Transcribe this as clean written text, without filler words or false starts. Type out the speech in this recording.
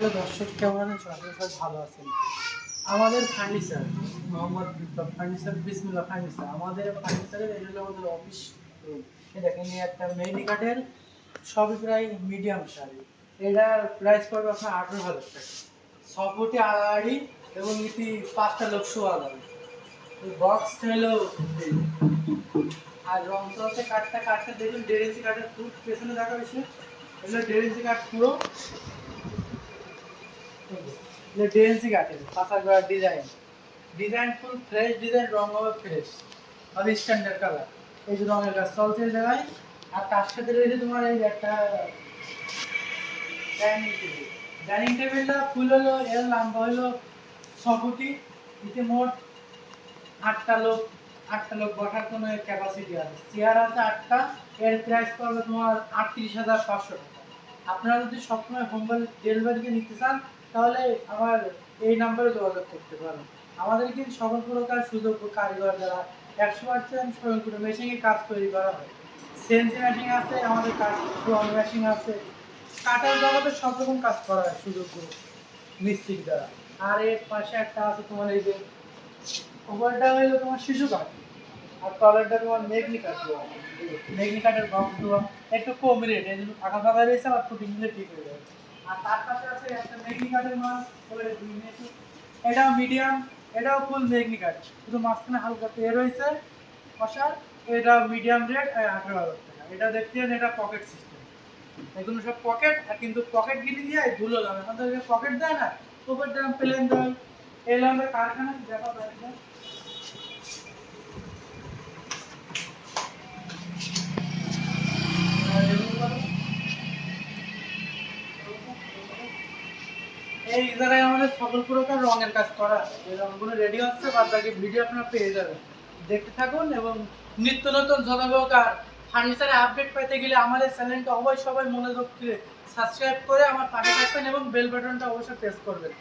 Hello দর্শক, কেমন আছেন? আশা করি সবাই ভালো আছেন। আমাদের ফার্নিচার মোহাম্মদ বিপ্লব ফার্নিচার, বিসমিল্লাহ ফার্নিচার, আমাদের ফার্নিচারের এই হলো আমাদের অফিস রুম। এই দেখেন, এই একটা মেহদি কাঠের, সবই প্রায় মিডিয়াম সাইজ। এটার প্রাইস পড়বে আপনার 18,000 টাকা। 6 ফুটে আড়াআড়ি এবং এটি 5টা লোক শোয়া যাবে। এই বক্সটা হলো এই। আর রং চলছে কাঠটা দেখুন, 1.5 ইঞ্চি কাঠের ফুট পেছনে দেখা বেশি, এগুলো 1.5 ইঞ্চি কাঠ পুরো। ডেন্সি কাটের পাশা করা ডিজাইন ফুল ফ্রেশ ডিজাইন, রং হবে ফ্রেশ, হবে স্ট্যান্ডার্ড কালার। এই যে রঙের কাজ চলছে এই জায়গায়। আর তার সাথে রয়েছে তোমার এই একটা ডাইনিং টেবিলটা ফুল হলো, এর লম্বা হলো 6 ফুটি। এতে মোট 8টা লোক 8টা লোক বসার কোনো ক্যাপাসিটি আছে। চেয়ার আছে 8টা। এর প্রাইস পড়বে তোমার 38,500 টাকা। আপনারা যদি সবসময় হোম ডেলিভারিতে নিতে চান তাহলে আমার এই নাম্বারে যোগাযোগ করতে পারেন। আমাদের কিন্তু সকল প্রকার সুযোগ্য কারিগর যারা 100% স্বয়ংক্রিয় মেশিনে কাজ তৈরি করা হয়। সিএনসি মেশিন আছে, আমাদের কাঠ মেশিন আছে। কাঠের জগতে সব রকম কাজ করা হয় সুযোগ্য মিস্ত্রি দ্বারা। আর এর পাশে একটা আছে তোমার এই যে উপরটা হইলো তোমার শিশু কাঠ, আর তলেরটা তোমার মেঘনি কাঠ দেওয়া। মেঘনি কাঠের বক্স দেওয়া একটু কম রেট, এই জন্য ফাঁকা ফাঁকা রয়েছে, আর ফুটিং দিলে ঠিক হয়ে যাবে। আর তার পাশে আছে একটা মেঘনি কাঠের মাল, ওটা 2 ইঞ্চি। এটাও মিডিয়াম, এটাও ফুল মেঘনি কাঠ, শুধু মাঝখানে হালকা তেল রয়েছে মশার। এটা মিডিয়াম রেট 18,000 টাকা। এটা দেখছেন, এটা পকেট সিস্টেম। এগুলো সব পকেট, আর কিন্তু পকেট গিলি দিয়ে ধুলো যাবে, আমাদের পকেট দেয় না, পকেট দেয় প্লেন দেয়। এই আমাদের কারখানা দেখা যায়। এই জায়গায় আমাদের সকল প্রকার রঙের কাজ করা আছে। এই রঙগুলো রেডি হচ্ছে, বাদ বাকি ভিডিও আপনারা পেয়ে যাবেন। দেখতে থাকুন এবং নিত্য নতুন জনপ্রকার ফার্নিচারে আপডেট পেতে গেলে আমাদের চ্যানেলটা অবশ্যই সবাই মনোযোগ দিয়ে সাবস্ক্রাইব করে আমার পাশে থাকবেন এবং বেল বাটনটা অবশ্যই প্রেস করবেন।